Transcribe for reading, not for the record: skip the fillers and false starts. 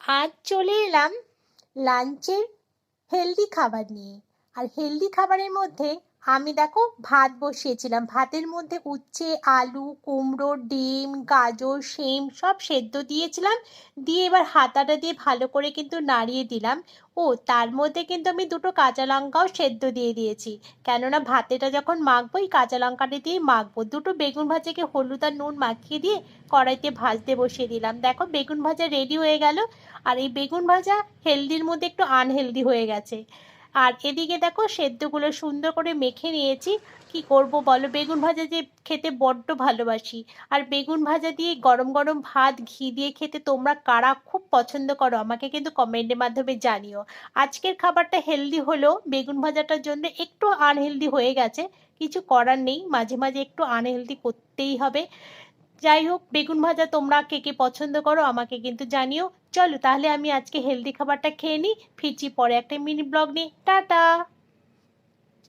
আজ চলে এলাম লাঞ্চের হেলদি খাবার নিয়ে। আর হেলদি খাবারের মধ্যে আমি দেখো ভাত বসিয়েছিলাম। ভাতের মধ্যে উচ্ছে, আলু, কুমড়ো, ডিম, গাজর, শিম সব সেদ্ধ দিয়েছিলাম। দিয়ে এবার হাতাটা দিয়ে ভালো করে কিন্তু নাড়িয়ে দিলাম। ও তার মধ্যে কিন্তু আমি দুটো কাঁচা লঙ্কাও সেদ্ধ দিয়ে দিয়েছি। কেননা ভাতেটা যখন মাখবো এই কাঁচা লঙ্কাটা দিয়ে মাখবো। দুটো বেগুন ভাজাকে হলুদ আর নুন মাখিয়ে দিয়ে কড়াইতে ভাজতে বসিয়ে দিলাম। দেখো বেগুন ভাজা রেডি হয়ে গেল। আর এই বেগুন ভাজা হেলদির মধ্যে একটু আনহেলদি হয়ে গেছে। আর এদিকে দেখো সেদ্ধগুলো সুন্দর করে মেখে নিয়েছি। কি করব বলো, বেগুন ভাজা যে খেতে বড্ড ভালোবাসি। আর বেগুন ভাজা দিয়ে গরম গরম ভাত ঘি দিয়ে খেতে তোমরা কারা খুব পছন্দ করো আমাকে কিন্তু কমেন্টের মাধ্যমে জানিও। আজকের খাবারটা হেলদি হলো, বেগুন ভাজাটার জন্য একটু আনহেলদি হয়ে গেছে। কিছু করার নেই, মাঝে মাঝে একটু আনহেলদি করতেই হবে। যাই হোক, বেগুন ভাজা তোমরা কে কে পছন্দ করো আমাকে কিন্তু জানিও। চলো তাহলে আমি আজকে হেলদি খাবারটা খেয়ে নিই, ফিরছি পরে একটা মিনি ব্লগ নিয়ে। টাটা।